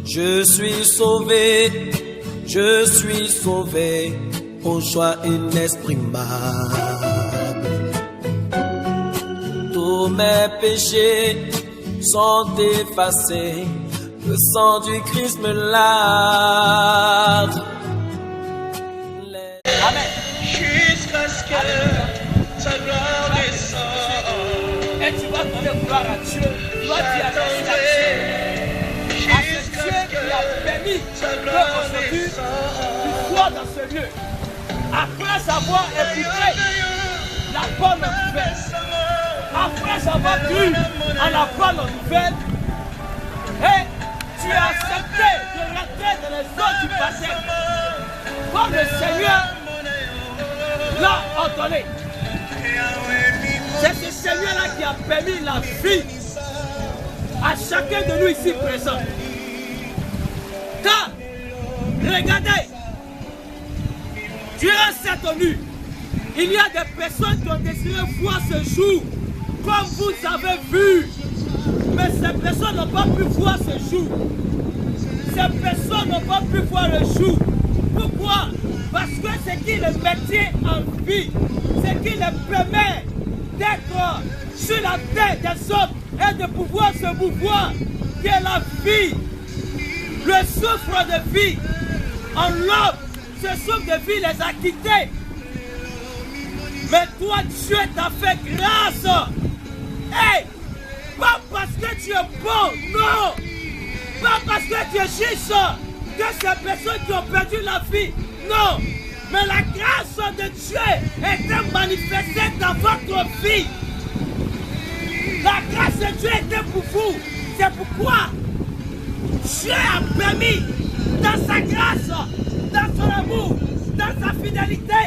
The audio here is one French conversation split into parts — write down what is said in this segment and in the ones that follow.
Je suis sauvé, aux joies inexprimables. Tous mes péchés sont effacés, le sang du Christ me lave. Amen. Jusqu'à ce que ta gloire descende. Et tu vas donner gloire à Dieu. Toi, tu as donné à Dieu. À ce Dieu qui a permis qu'aujourd'hui, tu sois dans ce lieu. Après avoir écouté la bonne nouvelle, après avoir cru à la bonne nouvelle, et tu as accepté de rentrer dans les eaux du baptême, comme le Seigneur l'a ordonné. C'est ce Seigneur-là qui a permis la vie à chacun de nous ici présents. Car, regardez, durant cette nuit, il y a des personnes qui ont désiré voir ce jour, comme vous avez vu. Mais ces personnes n'ont pas pu voir ce jour. Ces personnes n'ont pas pu voir le jour. Pourquoi? Parce que ce qui les mettait en vie, ce qui les permet d'être sur la tête des hommes et de pouvoir se mouvoir, que la vie, le souffle de vie en l'homme, ce souffle de vie les a quittés. Mais toi, Dieu t'a fait grâce. Hey, pas parce que tu es bon, non. Pas parce que tu es juste que ces personnes qui ont perdu la vie, non. Mais la grâce de Dieu était manifestée dans votre vie. La grâce de Dieu était pour vous. C'est pourquoi Dieu a permis, dans sa grâce, dans son amour, dans sa fidélité,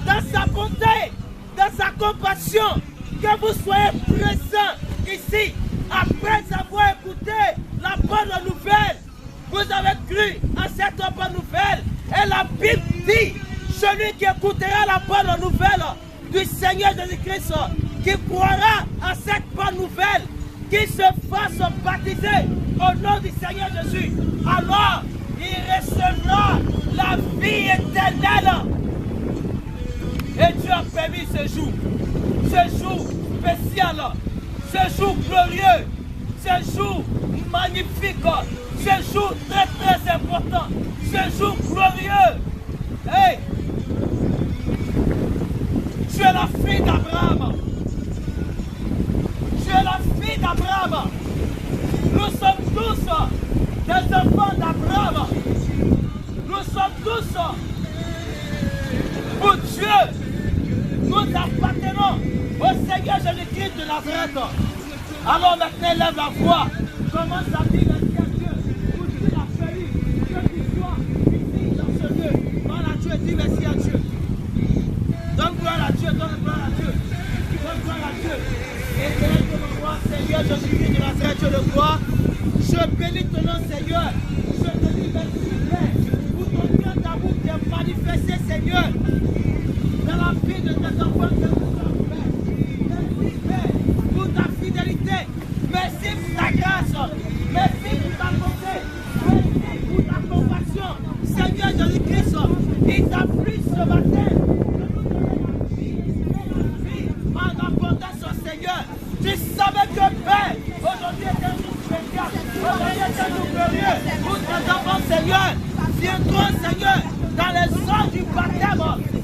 dans sa bonté, dans sa compassion, que vous soyez présents ici, après avoir écouté la bonne nouvelle. Vous avez cru à cette bonne nouvelle. Et la Bible dit, celui qui écoutera la bonne nouvelle du Seigneur Jésus-Christ, qui croira à cette bonne nouvelle, qui se fasse baptiser au nom du Seigneur Jésus, alors il recevra la vie éternelle. Et Dieu a permis ce jour spécial, ce jour glorieux, ce jour magnifique, ce jour très très important, ce jour glorieux. Hey, tu es la fille d'Abraham. Tu es la fille d'Abraham. Nous sommes tous des enfants d'Abraham. Nous sommes tous pour Dieu. Nous appartenons au Seigneur Jésus-Christ de Nazareth. Alors maintenant, lève la voix. Commence à dire merci à Dieu pour qu'il a fallu que tu sois ici dans ce lieu. Parle à Dieu et dis merci à Dieu. Donne gloire à Dieu, donne gloire à Dieu. Donne gloire à Dieu. Éternel de mon roi, Seigneur Jésus-Christ de Nazareth, Dieu de gloire. Je bénis ton nom, Seigneur. Je te dis merci, Père, pour ton grand amour qui est manifesté, Seigneur, dans la vie de tes enfants que nous sommes, Père. Merci, Père, pour ta fidélité. Merci pour ta grâce. Merci pour ta bonté. Merci pour ta compassion. Seigneur Jésus-Christ, il t'a pris ce matin. En abondance, Seigneur. Tu savais que Père, aujourd'hui est un jour spécial. Aujourd'hui est un jour glorieux. Pour tes enfants, Seigneur. Viens-toi, Seigneur, dans les eaux du baptême,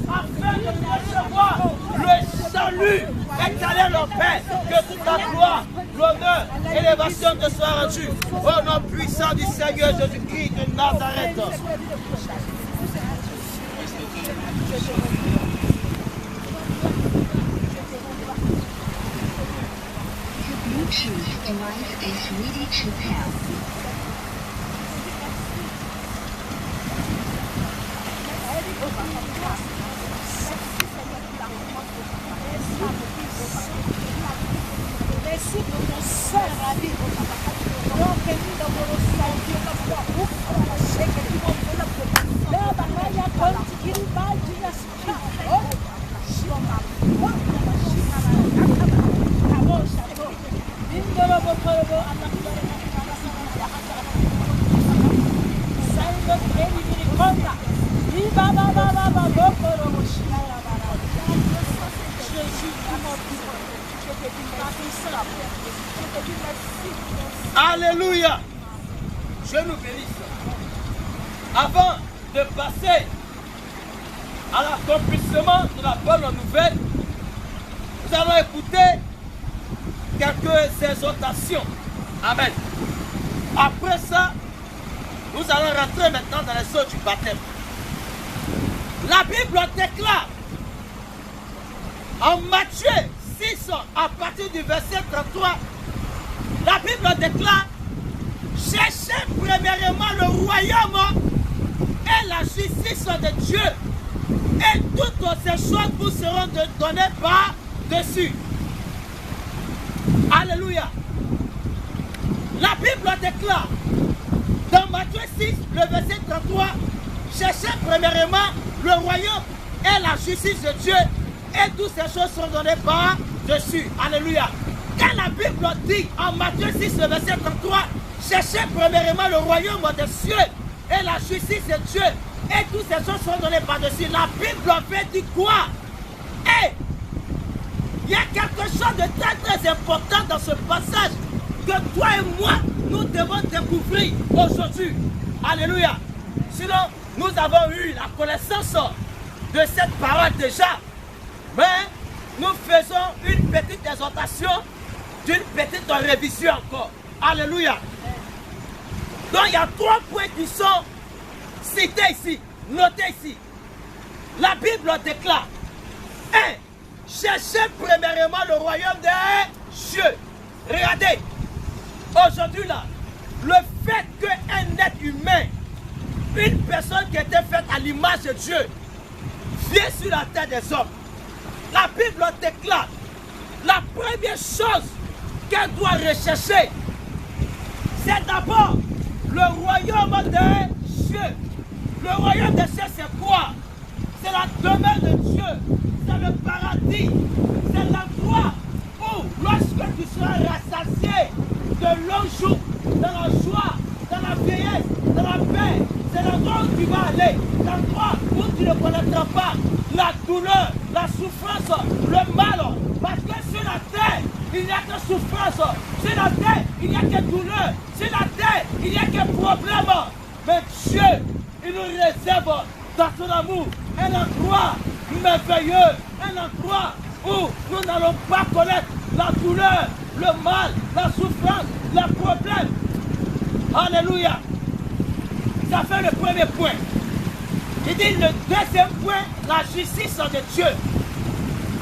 afin de recevoir le salut éternel, Père. Que toute la gloire, l'honneur et l'élévation te soient rendues au nom puissant du Seigneur Jésus-Christ de Nazareth. Bluetooth device is ready to pair. Merci pour ton sang, Rabbi. Donc, nous devons le sentir comme toi. Ouf, c'est que tu vas faire la première. Là, Bahaya, quand tu vas dire ce qu'il faut, je vais m'avoir. Indolo bokolo Allah Alléluia. Je nous bénisse. Avant de passer à l'accomplissement de la bonne nouvelle, nous allons écouter quelques exhortations. Amen. Après ça, nous allons rentrer maintenant dans les eaux du baptême. La Bible déclare en Matthieu 6, à partir du verset 33, la Bible déclare: cherchez premièrement le royaume et la justice de Dieu, et toutes ces choses vous seront données par-dessus. Alléluia. La Bible déclare dans Matthieu 6, le verset 33, cherchez premièrement le royaume et la justice de Dieu, et toutes ces choses seront données par-dessus. Alléluia. Quand la Bible dit en Matthieu 6, le verset 33, cherchez premièrement le royaume des cieux et la justice de Dieu, et toutes ces choses seront données par-dessus, la Bible fait dire quoi? Et il y a quelque chose de très très important dans ce passage que toi et moi, nous devons découvrir aujourd'hui. Alléluia. Sinon, nous avons eu la connaissance de cette parole déjà. Mais nous faisons une petite exhortation, d'une petite révision encore. Alléluia. Donc il y a 3 points qui sont cités ici, notés ici. La Bible déclare: 1. Cherchez premièrement le royaume des cieux. Regardez, aujourd'hui là, le fait qu'un être humain, une personne qui était faite à l'image de Dieu, vient sur la terre des hommes, la Bible déclare, la première chose qu'elle doit rechercher, c'est d'abord le royaume des cieux. Le royaume des cieux, c'est quoi? C'est la demeure de Dieu, c'est le paradis, c'est l'endroit où, lorsque tu seras rassasié de longs jours, dans la joie, dans la vieillesse, dans la paix, c'est l'endroit où tu vas aller, l'endroit où tu ne connaîtras pas la douleur, la souffrance, le mal. Parce que sur la terre, il n'y a que souffrance. Sur la terre, il n'y a que douleur. Sur la terre, il n'y a que problème. Mais Dieu, il nous réserve dans son amour un endroit merveilleux, un endroit où nous n'allons pas connaître la douleur, le mal, la souffrance, les problèmes. Alléluia. Ça fait le premier point. Il dit le deuxième point, la justice de Dieu.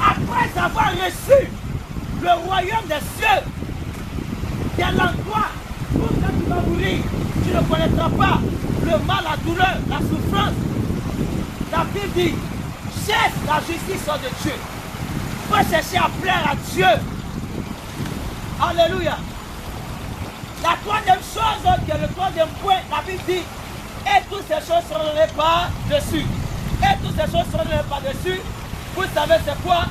Après avoir reçu le royaume des cieux, il y a l'endroit où quand tu vas mourir, tu ne connaîtras pas le mal, la douleur, la souffrance. La Bible dit, cherche la justice de Dieu. Il faut chercher à plaire à Dieu. Alléluia. La troisième chose, qui est le troisième point, la Bible dit, et toutes ces choses seront données par-dessus. Et toutes ces choses seront données par-dessus. Vous savez c'est quoi?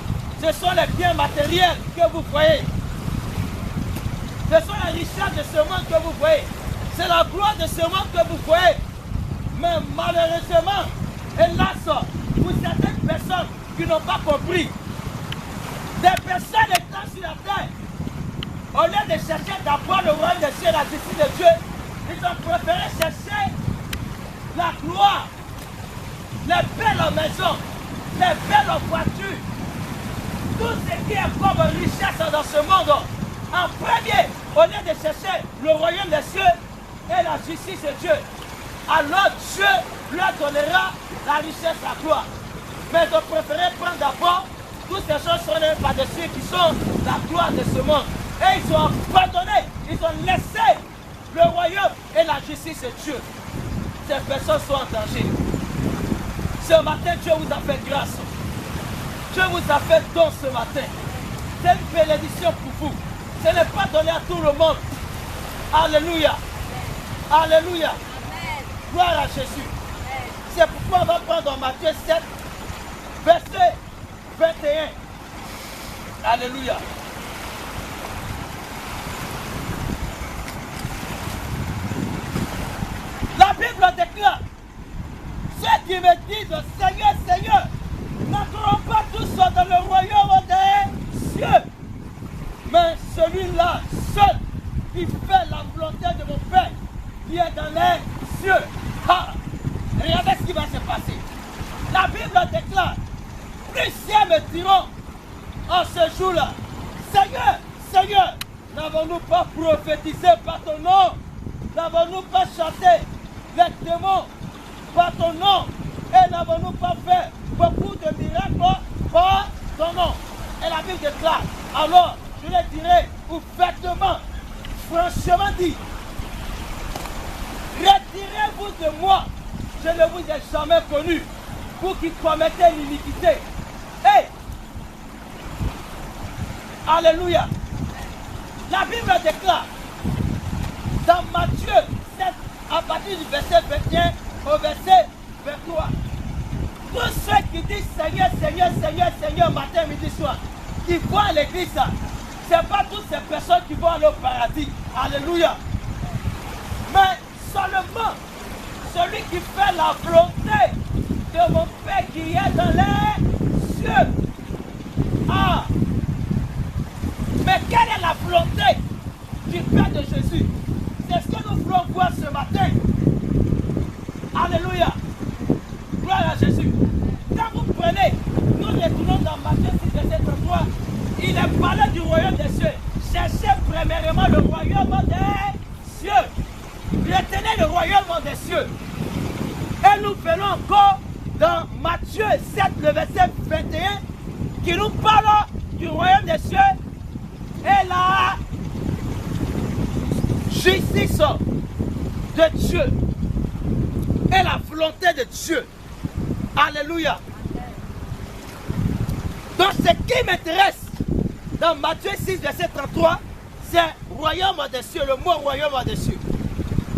Ce sont les biens matériels que vous voyez. Ce sont les richesses de ce monde que vous voyez. C'est la gloire de ce monde que vous voyez. Mais malheureusement, hélas, pour certaines personnes qui n'ont pas compris, des personnes étant sur la terre, au lieu de chercher d'abord le royaume des cieux et la justice de Dieu, ils ont préféré chercher la gloire, les belles maisons, les belles voitures, tout ce qui est comme richesse dans ce monde. En premier, au lieu de chercher le royaume des cieux et la justice de Dieu, alors Dieu leur donnera la richesse, la gloire. Mais ils ont préféré prendre d'abord toutes ces choses sur les par-dessus qui sont la gloire de ce monde. Et ils ont abandonné, ils ont laissé le royaume et la justice de Dieu. Ces personnes sont en danger. Ce matin, Dieu vous a fait grâce. Dieu vous a fait don ce matin. C'est une bénédiction pour vous. Ce n'est pas donné à tout le monde. Alléluia. Alléluia. Amen. Gloire à Jésus. Amen. C'est pourquoi on va prendre Matthieu 7, verset 21. Alléluia. La Bible déclare, ceux qui me disent Seigneur, Seigneur, n'entreront pas tous dans le royaume des cieux, mais celui-là seul qui fait la volonté qui est dans les cieux. Ah, regardez ce qui va se passer. La Bible déclare, plusieurs me diront en ce jour-là, Seigneur, Seigneur, n'avons-nous pas prophétisé par ton nom? N'avons-nous pas chanté les démons par ton nom? Et n'avons-nous pas fait beaucoup de miracles par ton nom? Et la Bible déclare, alors je les dirai ouvertement, franchement dit, retirez-vous de moi, je ne vous ai jamais connu, vous qui commettez l'iniquité. Hey! Alléluia! La Bible déclare, dans Matthieu 7, à partir du verset 21 au verset 23, tous ceux qui disent Seigneur, Seigneur, Seigneur, Seigneur, matin, midi, soir, qui vont à l'église, ce n'est pas toutes ces personnes qui vont aller au paradis. Alléluia! Mais seulement celui qui fait la volonté de mon Père qui est dans les cieux. Ah! Mais quelle est la volonté du Père de Jésus? C'est ce que nous voulons voir ce matin. Alléluia! Gloire à Jésus. Quand vous prenez, nous retournons dans Matthieu 6, verset 33, il est parlé du royaume des cieux. Cherchez premièrement le royaume des cieux. Retenez le royaume des cieux. Et nous venons encore dans Matthieu 7, le verset 21, qui nous parle du royaume des cieux et la justice de Dieu et la volonté de Dieu. Alléluia. Donc ce qui m'intéresse dans Matthieu 6, verset 33, c'est royaume des cieux, le mot royaume des cieux.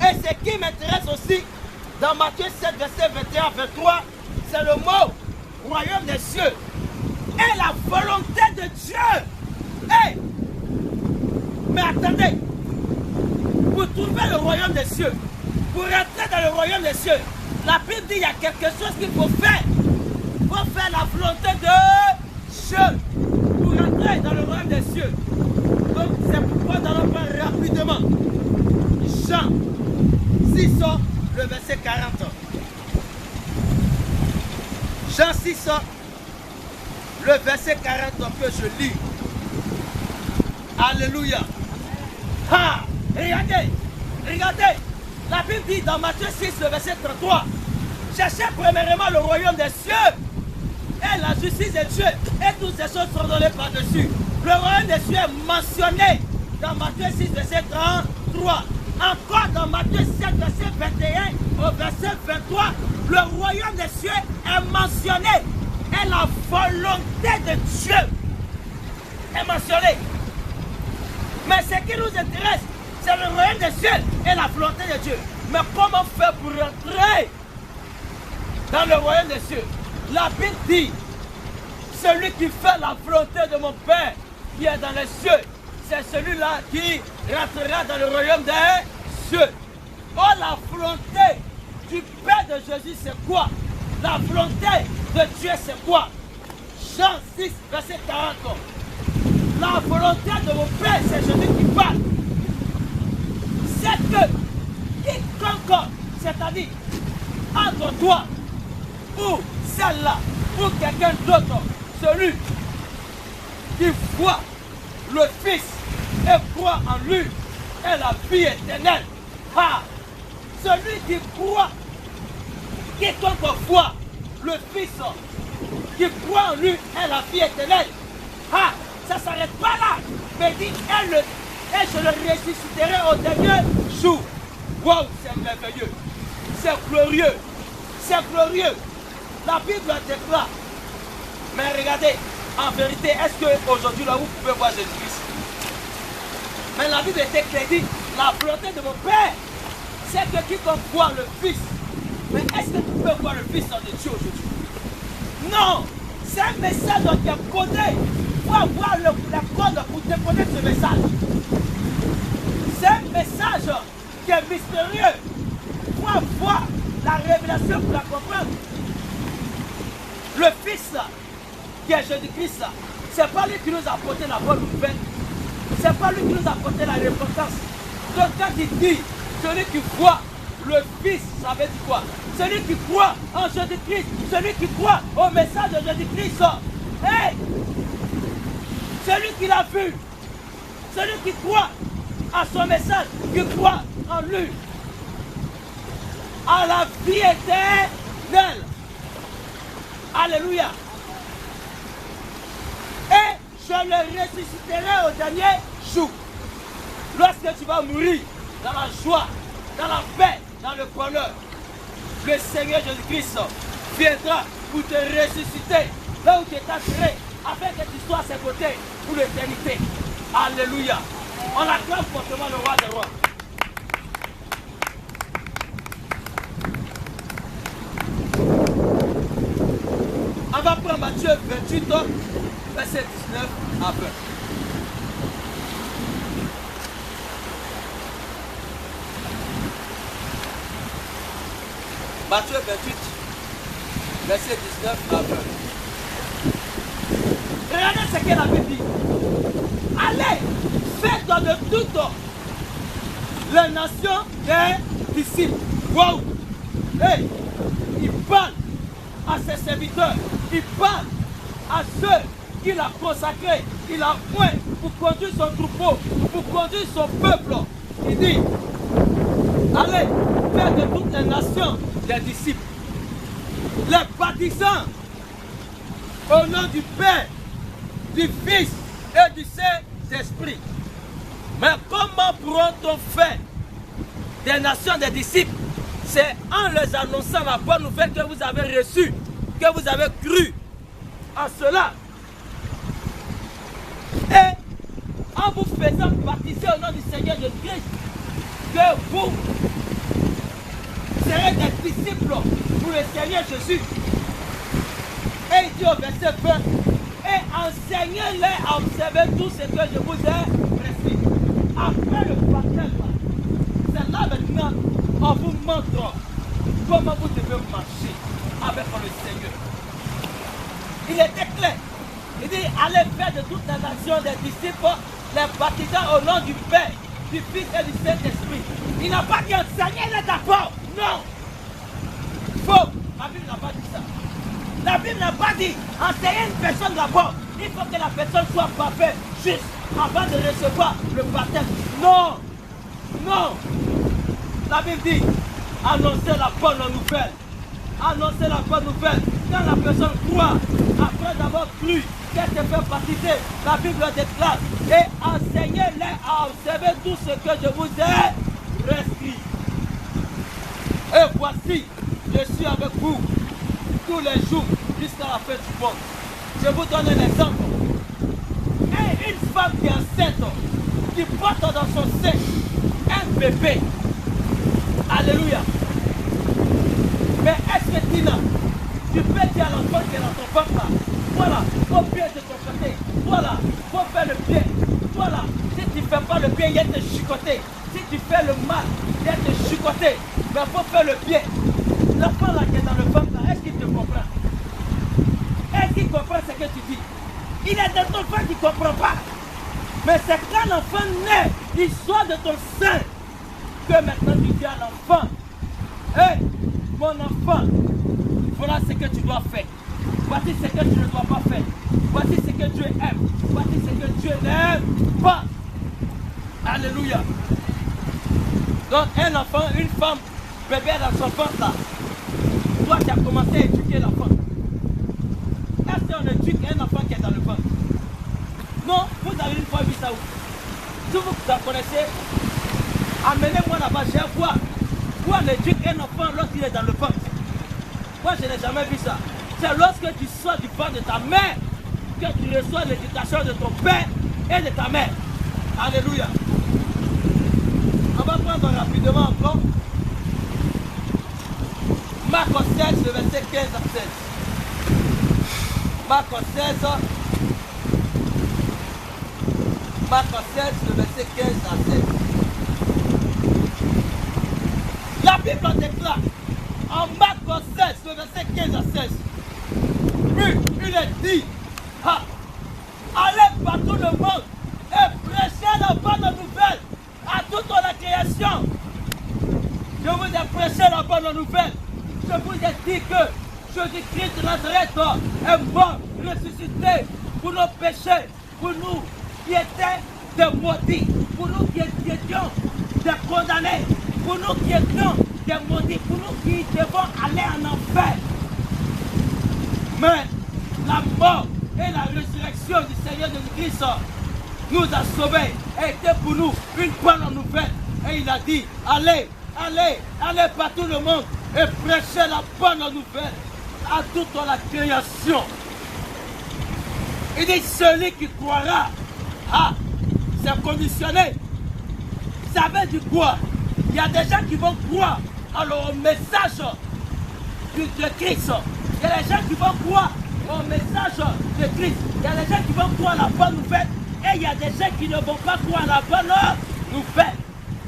Et ce qui m'intéresse aussi dans Matthieu 7, verset 21 à 23, c'est le mot royaume des cieux et la volonté de Dieu. Hey! Mais attendez, pour trouver le royaume des cieux, pour entrer dans le royaume des cieux, la Bible dit qu'il y a quelque chose qu'il faut faire. Il faut faire la volonté de Dieu pour entrer dans le royaume des cieux. Donc c'est pourquoi nous allons prendre rapidement Jean 6, le verset 40. Jean 6, le verset 40 que je lis. Alléluia. Ah, regardez, regardez. La Bible dit dans Matthieu 6, le verset 33, cherchez premièrement le royaume des cieux et la justice de Dieu, et toutes ces choses seront données par-dessus. Le royaume des cieux est mentionné dans Matthieu 6, verset 33. Encore dans Matthieu 7, verset 21 au verset 23, le royaume des cieux est mentionné et la volonté de Dieu est mentionnée. Mais ce qui nous intéresse, c'est le royaume des cieux et la volonté de Dieu. Mais comment faire pour entrer dans le royaume des cieux? La Bible dit, celui qui fait la volonté de mon Père qui est dans les cieux, c'est celui-là qui rentrera dans le royaume des cieux. Oh, la volonté du Père de Jésus, c'est quoi? La volonté de Dieu, c'est quoi? Jean 6, verset 40. La volonté de mon Père, c'est Jésus qui parle. C'est que quiconque, c'est-à-dire entre toi ou celle-là ou quelqu'un d'autre, celui qui voit le Fils et croit en lui est la vie éternelle. Ah, celui qui croit, quiconque voit le Fils qui croit en lui est la vie éternelle. Ah, ça ne s'arrête pas là. Mais dit, et je le ressusciterai au dernier jour. Wow, c'est merveilleux. C'est glorieux. C'est glorieux. La Bible déclare. Mais regardez, en vérité, est-ce qu'aujourd'hui, là, vous pouvez voir Jésus-Christ? Mais la Bible était claire, dit, la volonté de mon Père, c'est que quiconque voit le Fils. Mais est-ce que tu peux voir le Fils de Dieu aujourd'hui? Non, c'est un message qui est codé. Il faut avoir la code pour décoder ce message. C'est un message qui est mystérieux. Il faut avoir la révélation pour la comprendre. Le Fils, qui est Jésus-Christ, ce n'est pas lui qui nous a apporté la bonne nouvelle. Ce n'est pas lui qui nous a apporté la repentance. Donc quand il dit Celui qui croit le Fils, ça veut dire quoi? Celui qui croit en Jésus-Christ, celui qui croit au message de Jésus-Christ. Hey! Celui qui l'a vu, celui qui croit à son message, qui croit en lui, à la vie éternelle. Alléluia. Et je le ressusciterai au dernier jour. Lorsque tu vas mourir dans la joie, dans la paix, dans le bonheur, le Seigneur Jésus-Christ viendra pour te ressusciter là où tu es enterré, afin que tu sois à ses côtés pour l'éternité. Alléluia. On acclame fortement le roi des rois. On va prendre Matthieu 28, verset 19 à 20. Matthieu 28, verset 19 à 20. Regardez ce qu'elle avait dit. Allez, faites de toutes les nations des disciples. Wow! Hey, il parle à ses serviteurs, il parle à ceux qu'il a consacrés, il a oint pour conduire son troupeau, pour conduire son peuple. Il dit, allez, faites de toutes les nations des disciples, les baptisants au nom du Père, du Fils et du Saint-Esprit. Mais comment pourront-on faire des nations des disciples? C'est en leur annonçant la bonne nouvelle que vous avez reçue, que vous avez cru en cela. Et en vous faisant baptiser au nom du Seigneur Jésus-Christ, que vous serez des disciples pour le Seigneur Jésus. Et il dit au verset 20, et enseignez-les à observer tout ce que je vous ai prescrit. Après le baptême, c'est là maintenant on vous montre comment vous devez marcher avec le Seigneur. Il était clair. Il dit, allez faire de toutes les nations des disciples, les baptisants au nom du Père, du Fils et du Saint-Esprit. Il n'a pas dit enseignez-les d'abord. Non. Faux. La Bible n'a pas dit ça. La Bible n'a pas dit enseigner une personne d'abord. Il faut que la personne soit parfaite, juste, avant de recevoir le baptême. Non. Non. La Bible dit, annoncez la bonne nouvelle. Annoncez la bonne nouvelle. Quand la personne croit, après d'avoir cru, qu'elle se fait baptiser, la Bible déclare, et enseignez-les à observer tout ce que je vous ai prescrit. Et voici, je suis avec vous tous les jours jusqu'à la fin du monde. Je vous donne un exemple. Et une femme qui est enceinte, qui porte dans son sein un bébé. Alléluia. Mais est-ce que Tina, tu peux dire à l'enfant qui est dans ton ventre là, voilà, faut bien de ton côté, voilà, faut faire le bien, voilà, si tu ne fais pas le bien, il y a te chicoter. Si tu fais le mal, il y a te chicoter. Mais il faut faire le bien. L'enfant là qui est dans le ventre là, est-ce qu'il te comprend? Est-ce qu'il comprend ce que tu dis? Il est dans ton ventre qui ne comprend pas. Mais c'est quand l'enfant naît, il sort de ton sein, que maintenant tu dis à l'enfant, hé, mon enfant, voilà ce que tu dois faire. Voici ce que tu ne dois pas faire. Voici ce que Dieu aime. Voici ce que Dieu n'aime pas. Alléluia. Donc un enfant, une femme, bébé dans son ventre là. Toi tu as commencé à éduquer l'enfant. Est-ce qu'on éduque un enfant qui est dans le ventre? Non, vous avez une fois vu ça où? Si vous en connaissez, amenez-moi là-bas, je vais voir. Où on éduque un enfant lorsqu'il est dans le ventre. Moi je n'ai jamais vu ça. C'est lorsque tu sors du ventre de ta mère que tu reçois l'éducation de ton père et de ta mère. Alléluia. On va prendre rapidement encore Marc 16, le verset 15 à 16. Marc 16, le verset 15 à 16. La Bible déclare en Marc 16, le verset 15 à 16. Puis il est dit, allez par tout le monde et prêchez la bonne nouvelle à toute la création. Je vous ai prêché la bonne nouvelle. Je vous ai dit que Jésus-Christ de Nazareth est mort, ressuscité pour nos péchés, pour nous qui étions des maudits, pour nous qui étions des condamnés, pour nous qui étions des maudits, pour nous qui devons aller en enfer. Mais la mort et la résurrection du Seigneur Jésus-Christ nous a sauvés et était pour nous une bonne nouvelle. Et il a dit, allez, allez, allez partout le monde et prêchez la bonne nouvelle à toute la création. Il dit, celui qui croira, c'est conditionné. Ça veut dire quoi? Il y a des gens qui vont croire au message de Christ. Il y a des gens qui vont croire au message de Christ. Il y a des gens qui vont croire à la bonne nouvelle. Et il y a des gens qui ne vont pas croire à la bonne nouvelle.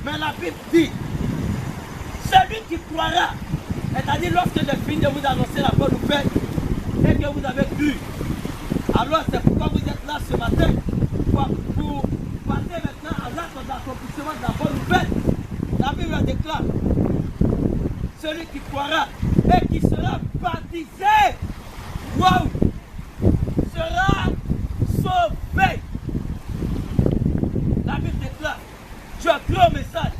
Mais la Bible dit, celui qui croira, c'est-à-dire lorsque j'ai fini de vous annoncer la bonne nouvelle et que vous avez cru, alors c'est pourquoi vous êtes là ce matin pour passer maintenant à l'acte d'accomplissement de la bonne nouvelle. La Bible déclare, celui qui croira et qui sera baptisé, wow, sera sauvé. La Bible déclare, tu as cru au message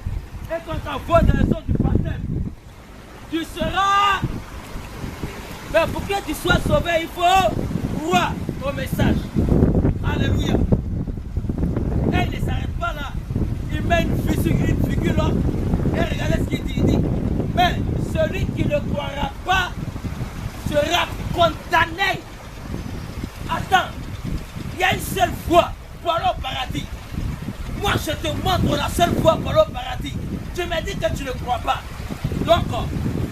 et quand tu envoies dans les eaux du baptême, tu seras. Mais pour que tu sois sauvé, il faut croire au message. Alléluia. Et il ne s'arrête pas là. Il met une figure là. Et regardez ce qu'il dit. Il dit, mais celui qui ne croira pas sera condamné. Attends, il y a une seule voie pour aller au paradis. Moi, je te montre la seule voie pour aller au paradis. Tu me dis que tu ne crois pas. Donc,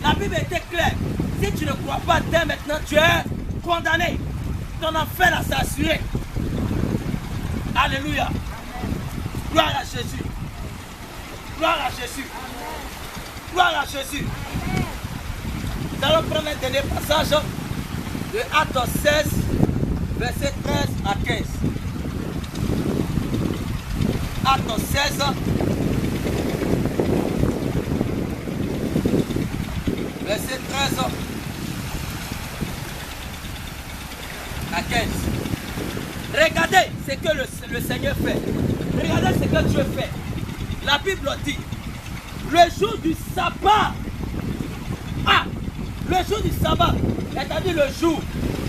la Bible était claire. Si tu ne crois pas, dès maintenant, tu es condamné. Ton enfer, là, c'est assuré. Alléluia. Gloire à Jésus. Gloire à Jésus. Gloire à Jésus. Nous allons prendre un dernier passage de Actes 16, verset 13 à 15. Actes 16, verset 13 à 15. Regardez ce que le Seigneur fait. Regardez ce que Dieu fait. La Bible dit, le jour du sabbat, le jour du sabbat, c'est-à-dire le jour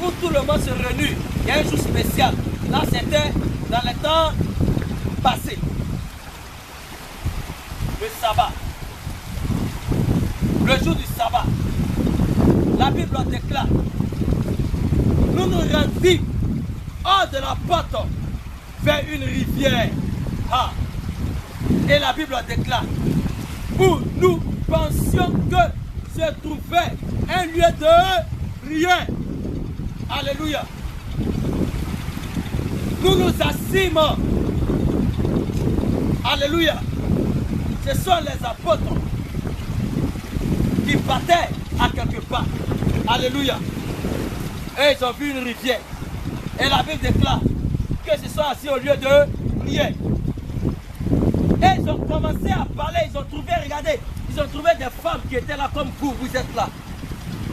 où tout le monde se réunit, il y a un jour spécial. Là, c'était dans le temps passé. Le sabbat. Le jour du sabbat. La Bible déclare, nous nous rendîmes hors de la porte vers une rivière. Et la Bible déclare, où nous pensions que se trouvait un lieu de rien. Alléluia. Nous nous assîmes. Alléluia. Ce sont les apôtres qui partaient à quelque part. Alléluia. Et ils ont vu une rivière. Et la Bible déclare que ce sont assis au lieu de prière. Et ils ont commencé à parler, ils ont trouvé, regardez, ils ont trouvé des femmes qui étaient là comme vous êtes là.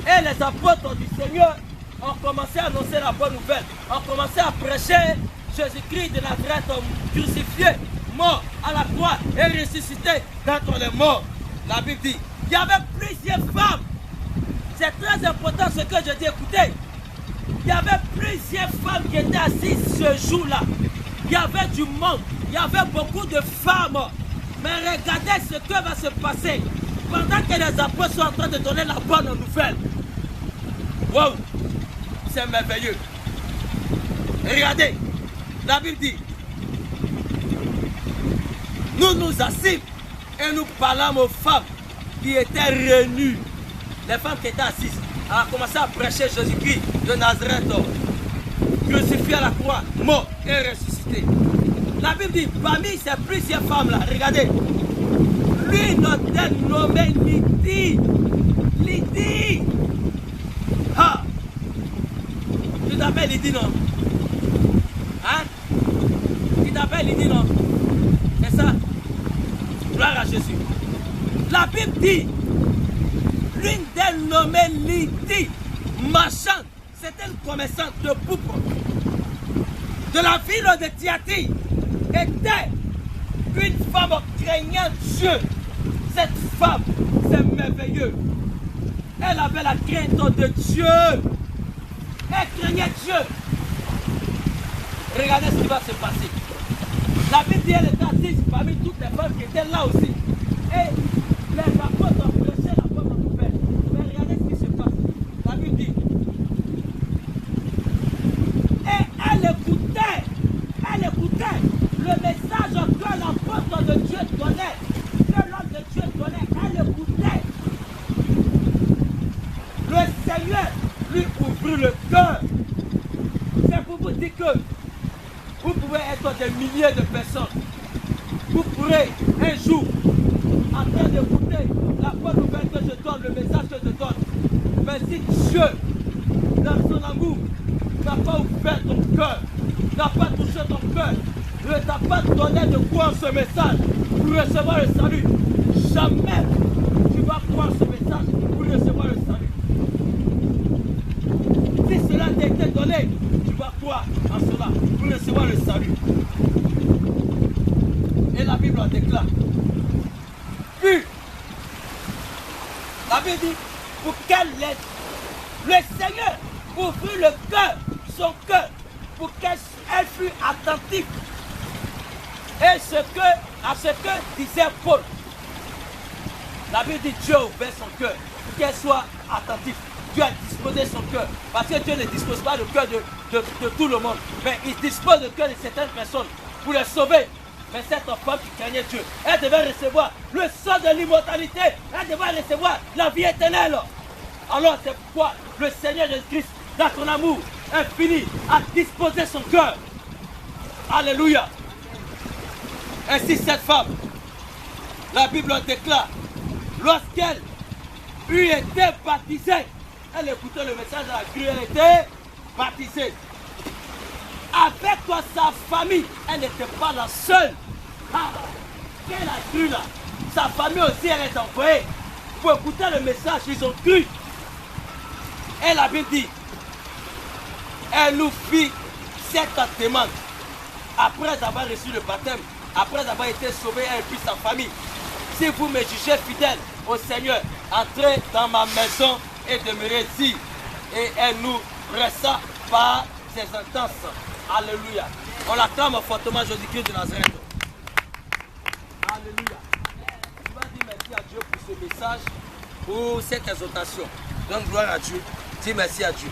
Et les apôtres du Seigneur ont commencé à annoncer la bonne nouvelle, ont commencé à prêcher Jésus-Christ de Nazareth crucifié, mort à la croix et ressuscité d'entre les morts. La Bible dit, il y avait plusieurs femmes. C'est très important ce que je dis, écoutez. Il y avait plusieurs femmes qui étaient assises ce jour-là. Il y avait du monde, il y avait beaucoup de femmes. Mais regardez ce que va se passer pendant que les apôtres sont en train de donner la bonne nouvelle. Wow, c'est merveilleux. Regardez, la Bible dit, nous nous assîmes et nous parlâmes aux femmes qui étaient réunies. Les femmes qui étaient assises. Elle a commencé à prêcher Jésus-Christ de Nazareth, crucifié à la croix, mort et ressuscité. La Bible dit, parmi ces plusieurs femmes-là, regardez, l'une était nommée Lydie. Lydie. Tu t'appelles Lydie, non? Hein? Tu t'appelles Lydie, non? C'est ça? Gloire à Jésus. La Bible dit, l'une d'elles nommée Lydie, marchande, c'était une commerçante de pourpre de la ville de Thyatire, était une femme craignant Dieu. Cette femme, c'est merveilleux. Elle avait la crainte de Dieu. Elle craignait Dieu. Regardez ce qui va se passer. La Bible dit qu'elle était assise parmi toutes les femmes qui étaient là aussi. Et les apôtres ont prêché la parole de Père. Mais regardez ce qui se passe. La Bible dit. Et elle écoutait le message que l'apôtre de Dieu donnait. Que l'homme de Dieu donnait. Elle écoutait. Le Seigneur lui ouvrit le cœur. C'est pour vous dire que vous pouvez être des milliers de personnes. Vous pourrez un jour, en train d'écouter la bonne nouvelle que je donne, le message que je donne. Mais si Dieu, dans son amour, n'a pas ouvert ton cœur, n'a pas touché ton cœur, ne t'a pas donné de croire ce message pour recevoir le salut, jamais tu vas croire ce message pour recevoir le salut. Si cela t'a été donné, tu vas croire en cela pour recevoir le salut. Et la Bible en déclare. Puis, la Bible dit, pour qu'elle l'aide, le Seigneur ouvrit le cœur, son cœur, pour qu'elle fût attentive. Et à ce que disait Paul. La Bible dit, Dieu a ouvert son cœur, pour qu'elle soit attentive. Dieu a disposé son cœur. Parce que Dieu ne dispose pas le cœur de tout le monde. Mais il dispose le cœur de certaines personnes pour les sauver. Mais cette femme qui craignait Dieu, elle devait recevoir le sang de l'immortalité. Elle devait recevoir la vie éternelle. Alors c'est pourquoi le Seigneur Jésus-Christ, dans son amour infini, a disposé son cœur. Alléluia. Ainsi cette femme, la Bible déclare, lorsqu'elle eut été baptisée, elle écoutait le message de la grue, elle était baptisée. Avec sa famille, elle n'était pas la seule. Ah, qu'elle a cru là. Sa famille aussi, elle est envoyée pour écouter le message, ils ont cru. Elle avait dit, elle nous fit cette demande. Après avoir reçu le baptême, après avoir été sauvée, elle et puis sa famille. Si vous me jugez fidèle au Seigneur, entrez dans ma maison et demeurez ici. Et elle nous resta par ses intenses. Alléluia. On l'acclame fortement Jésus-Christ de Nazareth. Alléluia. Tu vas dire merci à Dieu pour ce message, pour cette exhortation. Donne gloire à Dieu. Dis merci à Dieu.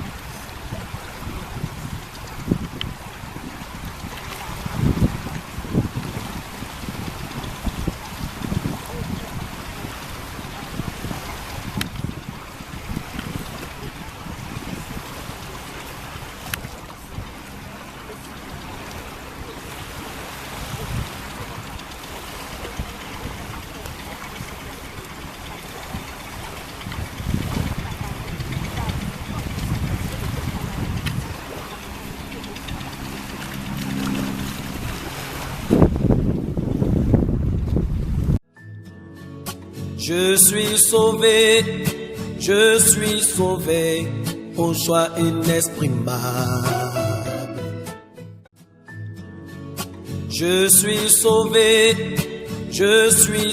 Je suis sauvé, au choix inexprimable. Je suis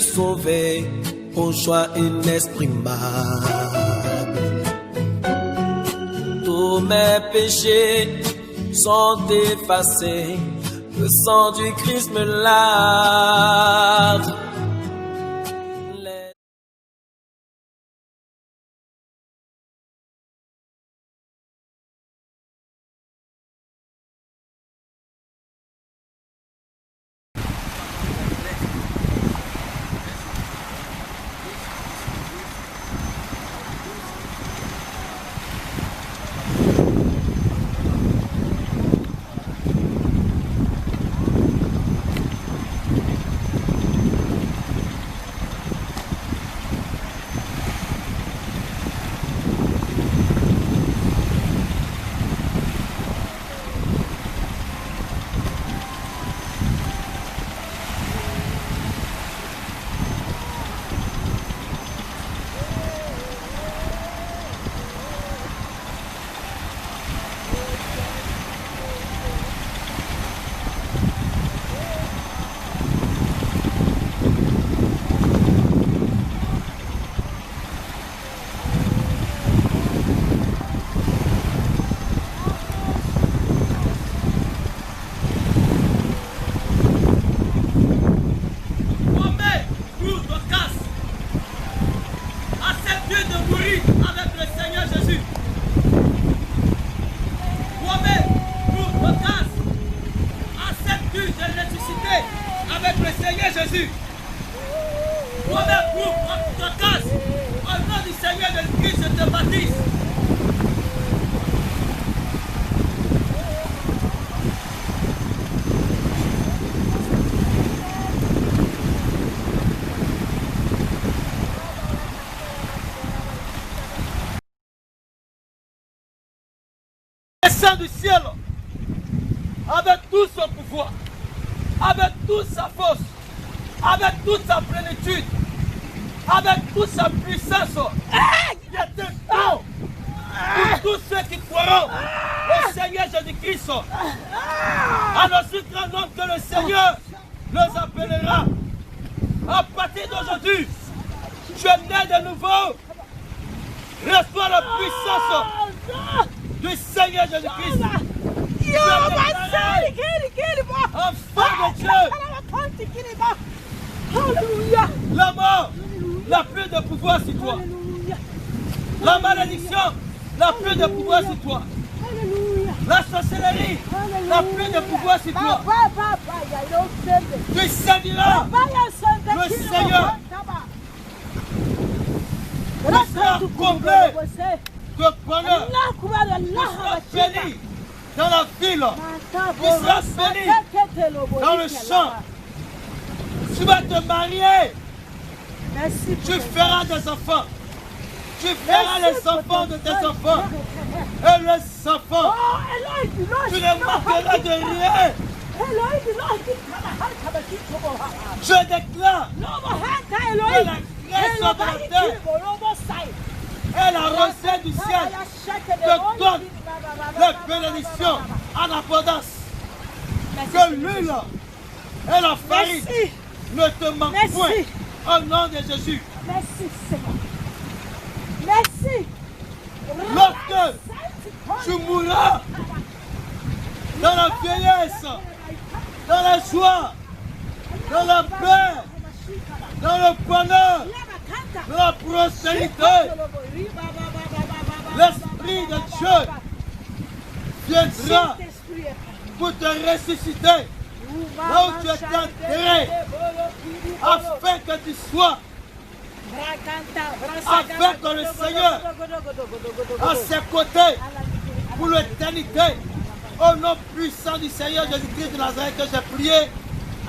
sauvé, au choix inexprimable. Tous mes péchés sont effacés, le sang du Christ me lave. mourir avec le Seigneur Jésus. Promets pour ton cas. Acceptes-tu de ressusciter avec le Seigneur Jésus. Promets pour ton cas. Au nom du Seigneur Jésus-Christ, je te baptise. Descend du ciel avec tout son pouvoir, avec toute sa force, avec toute sa plénitude, avec toute sa puissance. Il y a des temps pour tous ceux qui croiront au Seigneur Jésus-Christ. À nos grand nom que le Seigneur les appellera. À partir d'aujourd'hui, tu es né de nouveau. Reçois la puissance du Seigneur Jésus-Christ. Enfant de Dieu. La mort n'a plus de pouvoir sur toi. La malédiction n'a plus de pouvoir sur toi. La sorcellerie n'a plus de pouvoir sur toi. Tu serviras le Seigneur. Tu seras comblé de bonheur. Tu seras béni dans la ville. Tu seras béni dans le champ. Tu vas te marier. Tu feras des enfants. Tu feras les enfants de tes enfants. Et les enfants. Tu ne manqueras de rien. Je déclare que la grâce de la terre et la recette du ciel te donne la bénédiction en abondance. Que l'huile et la farine ne te manquent point au nom de Jésus. Merci Seigneur. Merci. Lorsque tu mourras dans la vieillesse, dans la joie, dans la paix, dans le bonheur, dans la prospérité, l'Esprit de Dieu viendra pour te ressusciter là où tu es enterré, afin que tu sois, afin que le Seigneur à ses côtés pour l'éternité. Au nom puissant du Seigneur Jésus-Christ de Nazareth que j'ai prié.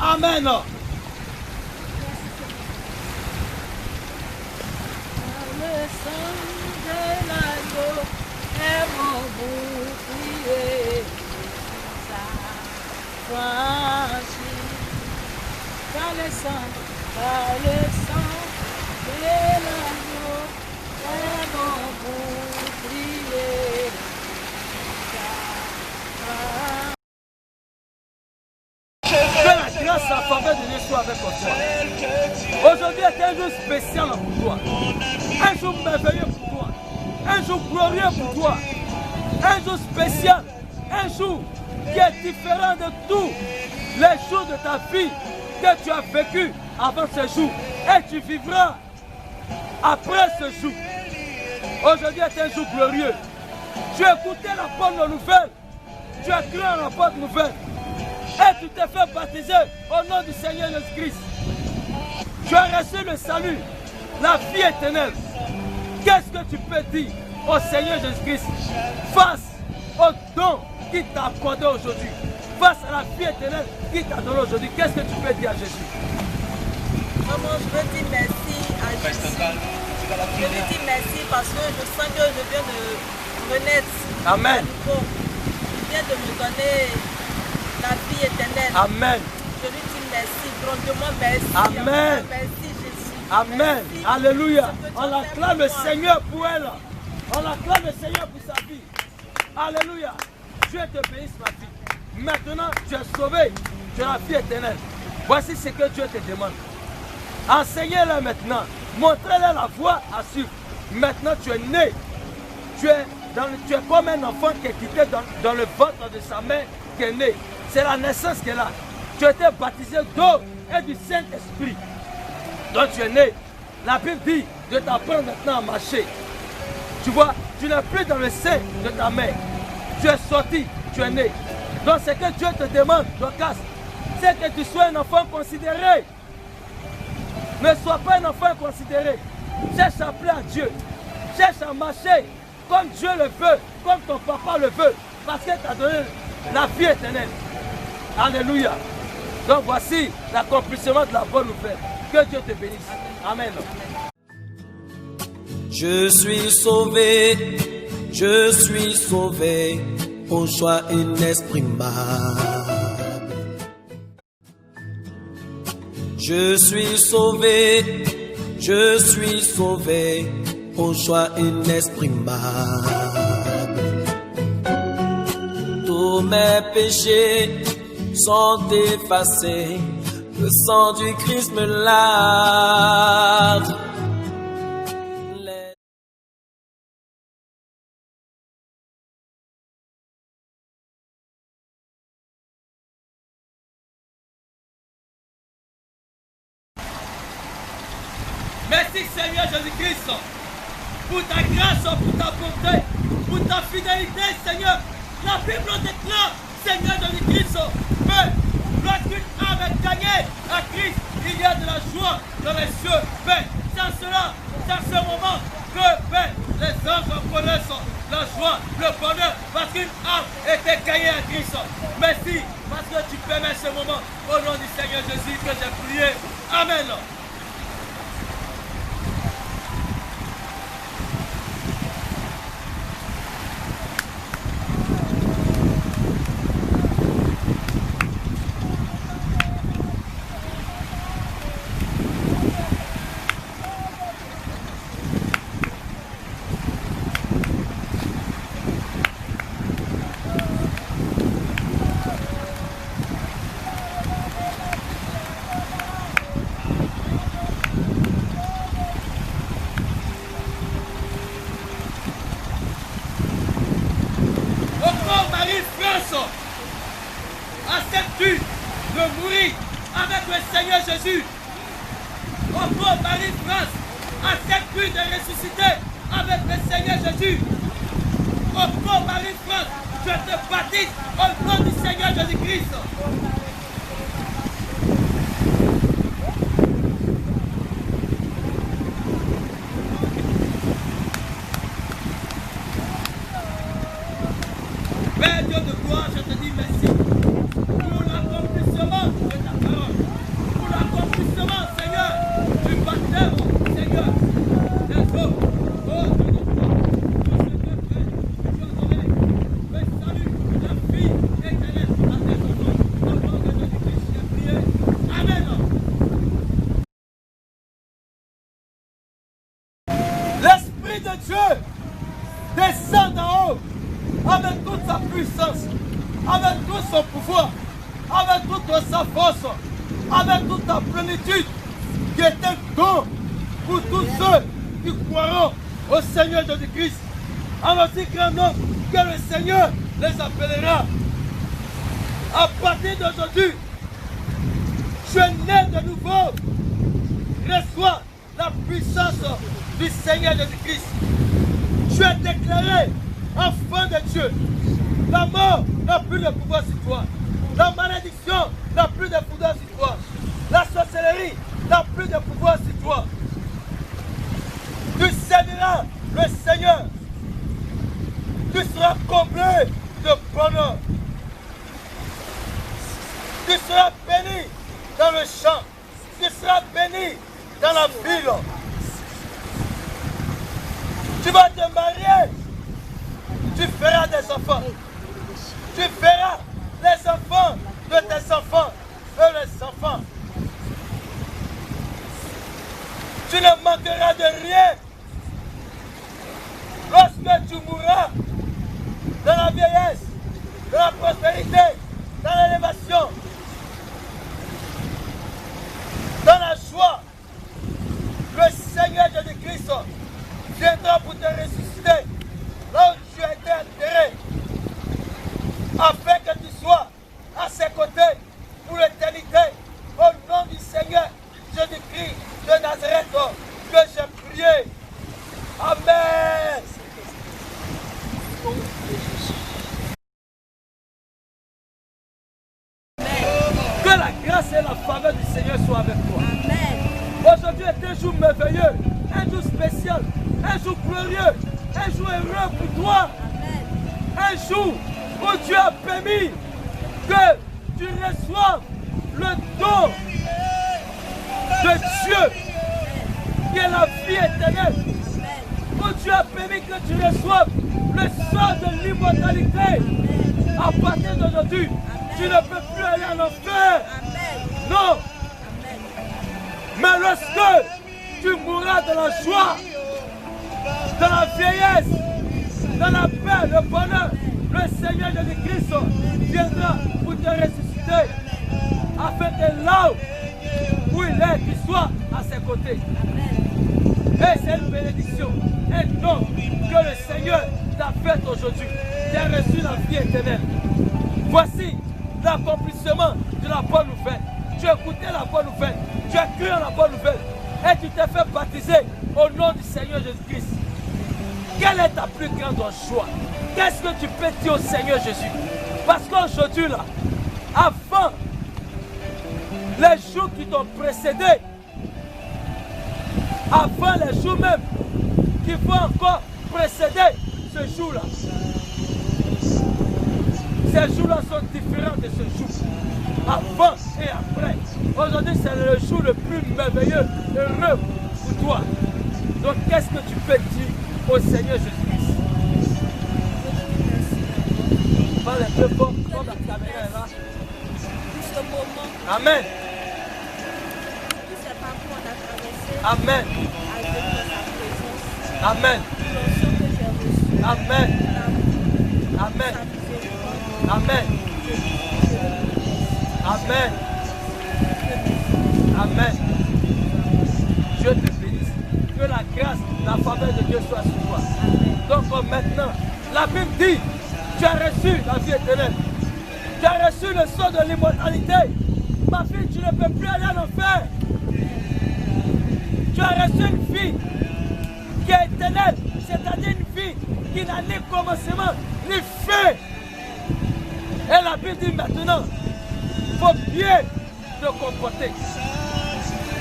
Amen. Le sang de l'agneau est mon bouclier. Par le sang de l'agneau est mon bouclier. Que la grâce en faveur de Dieu soit avec toi. Aujourd'hui est un jour spécial pour toi. Un jour merveilleux pour toi. Un jour glorieux pour toi. Un jour spécial. Un jour qui est différent de tous les jours de ta vie que tu as vécu avant ce jour. Et tu vivras après ce jour. Aujourd'hui est un jour glorieux. Tu as écouté la bonne nouvelle. Tu as cru en la bonne nouvelle. Et tu t'es fait baptiser au nom du Seigneur Jésus-Christ. Tu as reçu le salut, la vie éternelle. Qu'est-ce que tu peux dire au Seigneur Jésus-Christ face au don qu'il t'a accordé aujourd'hui, face à la vie éternelle qu'il t'a donné aujourd'hui? Qu'est-ce que tu peux dire à Jésus? Vraiment, je veux dire merci à Jésus. Je lui dis merci parce que je sens que je viens de renaître. Amen. Il vient de me donner la vie éternelle. Amen. Je lui dis merci, grandement merci. Amen. Merci Jésus. Amen. Merci. Alléluia. On acclame le Seigneur pour elle. On acclame le Seigneur pour sa vie. Alléluia. Dieu te bénisse ma vie. Maintenant, tu es sauvé. Tu as la vie éternelle. Voici ce que Dieu te demande. Enseignez-le maintenant. Montrez-le la voie à suivre. Maintenant, tu es né. Tu es comme un enfant qui est quitté dans le ventre de sa mère qui est né. C'est la naissance qu'elle a. Tu as été baptisé d'eau et du Saint-Esprit. Donc tu es né. La Bible dit de t'apprendre maintenant à marcher. Tu vois, tu n'es plus dans le sein de ta mère. Tu es sorti, tu es né. Donc ce que Dieu te demande, Dorcas, c'est que tu sois un enfant considéré. Ne sois pas un enfant considéré. Cherche à plaire à Dieu. Cherche à marcher comme Dieu le veut, comme ton papa le veut. Parce qu'il t'a donné la vie éternelle. Alléluia. Donc voici l'accomplissement de la bonne nouvelle. Que Dieu te bénisse. Amen. Je suis sauvé, au choix inexprimable. Je suis sauvé, au choix inexprimable. Tous mes péchés sont effacés, le sang du Christ me lave. Merci Seigneur Jésus-Christ pour ta grâce, pour ta bonté, pour ta fidélité Seigneur. La Bible déclare, Seigneur Jésus-Christ, que lorsqu'une âme est gagnée à Christ, il y a de la joie dans les cieux. C'est en cela, c'est en ce moment que les anges connaissent la joie, le bonheur, parce qu'une âme était gagnée à Christ. Merci, parce que tu permets ce moment. Au nom du Seigneur Jésus que j'ai prié. Amen. Acceptes-tu de mourir avec le Seigneur Jésus? Encore Marie-France, acceptes-tu de ressusciter avec le Seigneur Jésus? Encore Marie-France, je te baptise au nom du Seigneur Jésus-Christ. Père Dieu de gloire, je te dis merci. Pour l'accomplissement de ta parole, pour l'accomplissement, Seigneur, du baptême, Seigneur, des hommes, oh Dieu de gloire, que ce que fait, tu as donné, le salut, la vie éternelle à tes enfants, au nom de Jésus-Christ, j'ai prié. Amen. L'Esprit de Dieu descend d'en haut avec toute sa puissance, avec tout son pouvoir, avec toute sa force, avec toute sa plénitude, qui est un don pour tous ceux qui croiront au Seigneur Jésus-Christ. En aussi grand nombre que le Seigneur les appellera. À partir d'aujourd'hui, je suis né de nouveau. Reçois la puissance du Seigneur Jésus-Christ. Je suis déclaré enfant de Dieu. La mort n'a plus de pouvoir sur toi. La malédiction n'a plus de pouvoir sur toi. La sorcellerie n'a plus de pouvoir sur toi. Tu serviras le Seigneur. Tu seras comblé de bonheur. Tu seras béni dans le champ. Tu seras béni dans la ville. Tu vas te marier. Tu feras des enfants. Tu feras les enfants de tes enfants et les enfants. Tu ne manqueras de rien. Lorsque tu mourras dans la vieillesse, dans la prospérité, dans l'élévation, dans la joie, le Seigneur Jésus-Christ viendra pour te ressusciter là où tu as été enterré, afin que tu sois à ses côtés pour l'éternité. Au nom du Seigneur Jésus-Christ de Nazareth, que j'ai prié. Amen. Un jour glorieux, un jour heureux pour toi. Un jour où tu as permis que tu reçoives le don de Dieu, qui est la vie éternelle. Où tu as permis que tu reçoives le sort de l'immortalité. À partir d'aujourd'hui, tu ne peux plus aller en enfer. Non. Mais lorsque tu mourras dans la joie, dans la vieillesse, dans la paix, le bonheur, le Seigneur Jésus-Christ viendra pour te ressusciter, afin que là où il est, tu sois à ses côtés. Et c'est une bénédiction, un don que le Seigneur t'a fait aujourd'hui. Tu as reçu la vie éternelle. Voici l'accomplissement de la bonne nouvelle. Tu as écouté la bonne nouvelle, tu as cru en la bonne nouvelle et tu t'es fait baptiser au nom du Seigneur Jésus-Christ. Quelle est ta plus grande joie? Qu'est-ce que tu peux dire au Seigneur Jésus? Parce qu'aujourd'hui là, avant les jours qui t'ont précédé, avant les jours même qui vont encore précéder ce jour-là, ces jours-là sont différents de ce jour. Avant et après. Aujourd'hui, c'est le jour le plus merveilleux, heureux pour toi. Donc, qu'est-ce que tu peux dire au Seigneur Jésus-Christ? Parle un peu fort, comme la caméra est là. Pour ce moment, Amen. tout ce parcours qu'on a traversé, Amen. avec ta présence, Amen. l'onction que j'ai reçue, Amen. l'amour, Amen. sa miséricorde, Amen. Amen. Amen. Dieu te bénisse. Que la grâce, la faveur de Dieu soit sur toi. Donc maintenant, la Bible dit, tu as reçu la vie éternelle. Tu as reçu le sceau de l'immortalité. Ma fille, tu ne peux plus aller en enfer. Tu as reçu une vie qui est éternelle, c'est-à-dire une vie qui n'a ni commencement, ni fin. Et la Bible dit maintenant, il faut bien te comporter.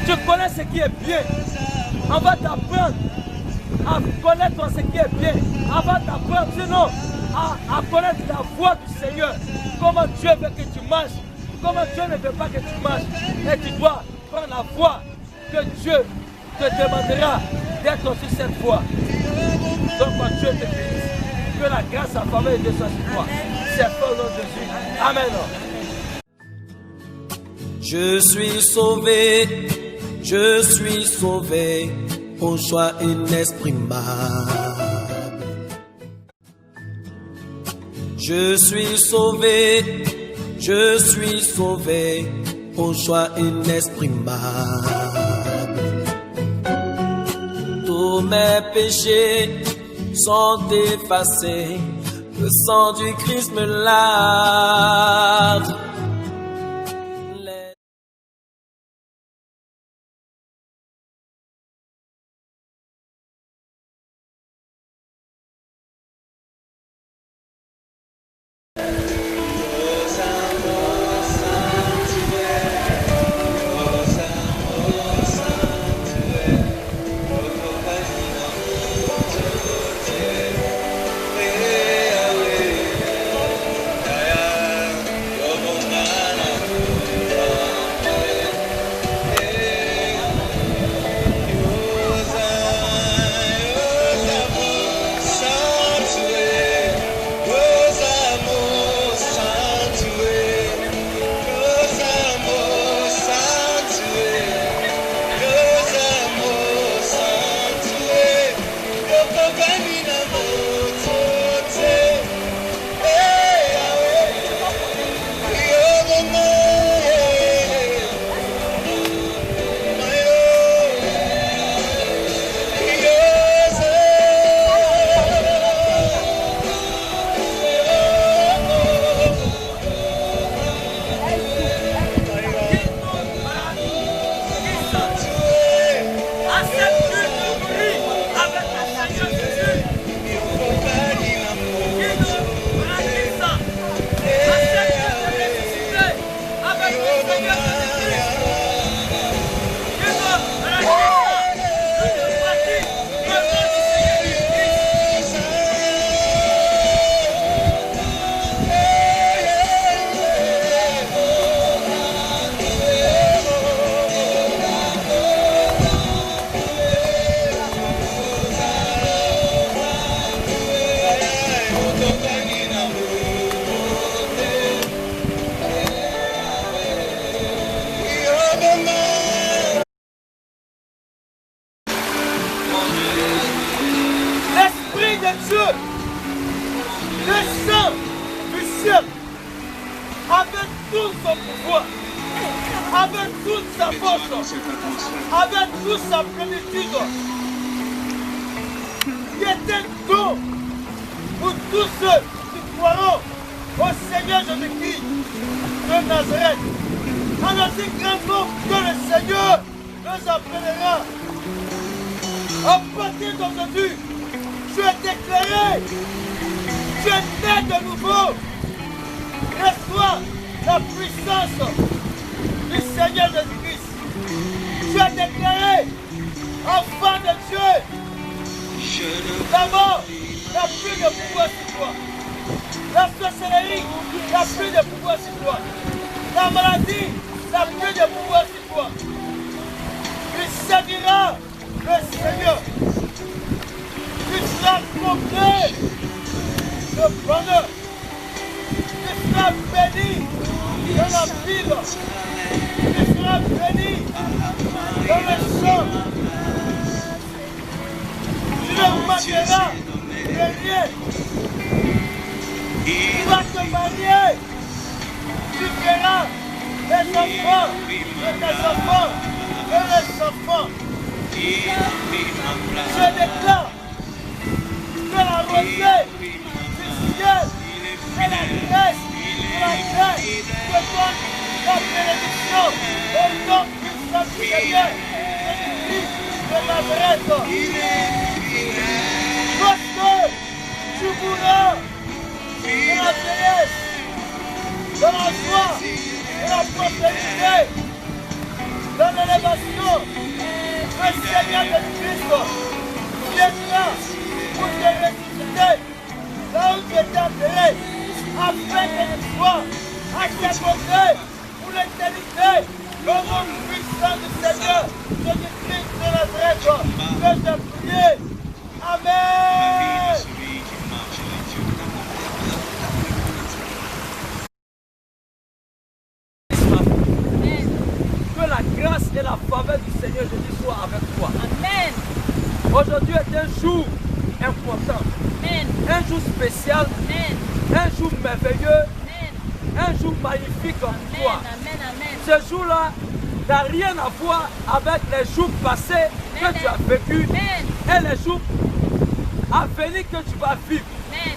Tu connais ce qui est bien. On va t'apprendre à connaître ce qui est bien. On va t'apprendre sinon à connaître la voie du Seigneur. Comment Dieu veut que tu marches. Comment Dieu ne veut pas que tu marches. Et tu dois prendre la voie que Dieu te demandera d'être sur cette voie. Donc quand Dieu te bénisse, que la grâce et la faveur de Dieu soit sur toi. C'est pour le nom de Jésus. Amen. Je suis sauvé, je suis sauvé, au choix inexprimable. Je suis sauvé, au choix inexprimable. Tous mes péchés sont effacés, le sang du Christ me lave. Your l'Esprit de Dieu, le sang du ciel, avec tout son pouvoir, avec toute sa force, avec toute sa plénitude, qui est un don pour tous ceux qui croiront au Seigneur Jésus-Christ de Nazareth. Alors c'est grandement que le Seigneur nous appellera. À partir d'aujourd'hui, tu es déclaré, tu es né de nouveau. Reçois la puissance du Seigneur Jésus-Christ. Tu es déclaré enfant de Dieu. La mort n'a plus de pouvoir sur toi. La sorcellerie n'a plus de pouvoir sur toi. La maladie n'a plus de pouvoir sur toi. Il servira le Seigneur. Tu seras comblé de bonheur. Tu seras béni dans la ville. Tu seras béni dans les champs. Tu ne manqueras de rien. Tu vas te marier. Tu verras les enfants de tes enfants et les enfants. Je déclare que la rosée du ciel et la grâce de la terre te donne la bénédiction au nom puissant du Seigneur Jésus-Christ de Nazareth. Parce que tu mourras de la vieillesse, de la joie, de la prospérité, de l'élévation. Le Seigneur Jésus-Christ viendra pour te ressusciter là où tu étais appelé, afin que tu sois à ses côtés pour l'éternité. Le nom puissant du Seigneur Jésus-Christ de Nazareth, que je prie. Amen. Que la grâce et la faveur du Seigneur Jésus soient avec toi. Amen. Aujourd'hui est un jour important. Amen. Un jour spécial. Amen. Un jour merveilleux. Amen. Un jour magnifique pour toi. Amen. Amen. Ce jour-là n'a rien à voir avec les jours passés que tu as vécu et les jours à venir que tu vas vivre. Amen.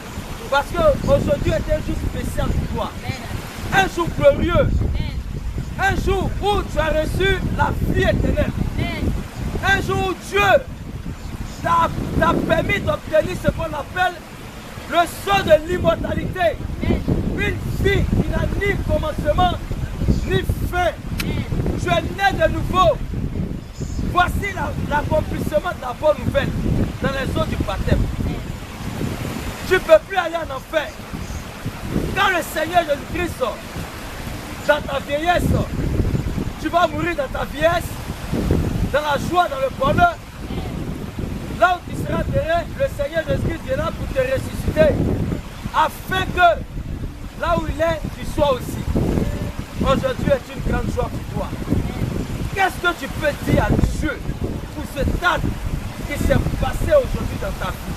Parce qu'aujourd'hui est un jour spécial pour toi. Amen. Un jour glorieux. Amen. Un jour où tu as reçu la vie éternelle. Amen. Un jour où Dieu t'a permis d'obtenir ce qu'on appelle le sceau de l'immortalité. Une vie qui n'a ni commencement ni fin. Tu es né de nouveau. Voici l'accomplissement de la bonne nouvelle dans les eaux du baptême. Tu ne peux plus aller en enfer. Quand le Seigneur Jésus-Christ, dans ta vieillesse, tu vas mourir dans ta vieillesse, dans la joie, dans le bonheur. Là où tu seras enterré, le Seigneur Jésus-Christ viendra pour te ressusciter, afin que là où il est, tu sois aussi. Aujourd'hui est une grande joie pour toi. Qu'est-ce que tu peux dire à Dieu pour ce temps qui s'est passé aujourd'hui dans ta vie?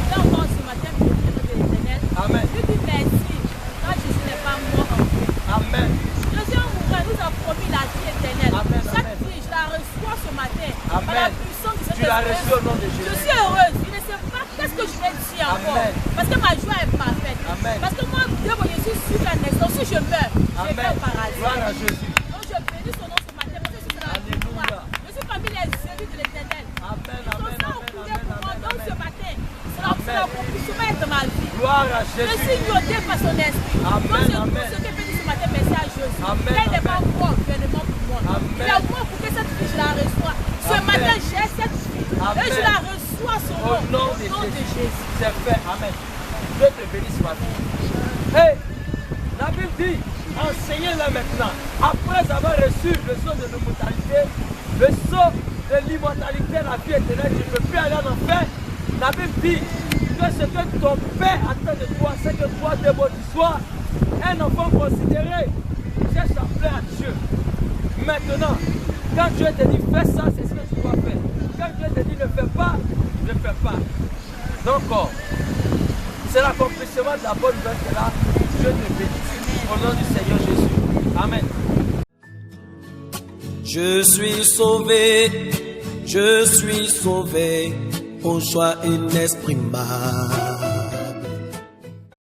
Là encore ce matin, pour le Éternel. Amen. Je dis merci. Quand Jésus n'est pas mort en fait. Amen. Jésus en mourant nous a promis la vie éternelle. Amen, Chaque amen. vie, je la reçois ce matin. Amen. Par la puissance de cette Tu l'as reçu au nom de Jésus. Je suis heureuse. Je ne sais pas qu'est-ce que je vais dire encore. Amen. Parce que ma joie est parfaite. Amen. Parce que moi, Dieu, je suis sûr qu'à l'instant, si je meurs, je vais au paradis. Gloire à Jésus. Donc je bénis son nom ce matin. Parce que je suis dans la Alléluia. victoire. Je suis parmi les élus de l'éternel. Amen, Ils sont amen, ça amen, prié pour moi. amen, Donc amen. ce matin, c'est l'accomplissement de ma vie. Gloire à Je Jésus. suis guidé par son esprit. Amen, Donc je amen. ce que fait ce matin, merci à Jésus. Amen, Il n'est pas amen. mort événement pour moi. Amen. Il est mort pour que cette vie, je la reçois. Ce Amen. matin, j'ai cette vie. Amen. Et je la reçois Au nom de Jésus. C'est fait. Amen. Dieu te bénisse maintenant. Hey, la Bible dit, enseignez-le maintenant. Après avoir reçu le sceau de l'immortalité, le sceau de l'immortalité, la vie éternelle, tu ne peux plus aller en enfer. La Bible dit que ce que ton Père attend de toi, c'est que toi, debout, tu sois un enfant considéré. Cherche à plaire à Dieu. Maintenant, quand Dieu te dit fais ça, c'est ce que tu dois faire. Quand Dieu te dit ne fais pas, ne fais pas. Donc, c'est l'accomplissement de la bonne nouvelle que là, je te bénis. Au nom du Seigneur Jésus. Amen. Je suis sauvé, au choix inexprimable.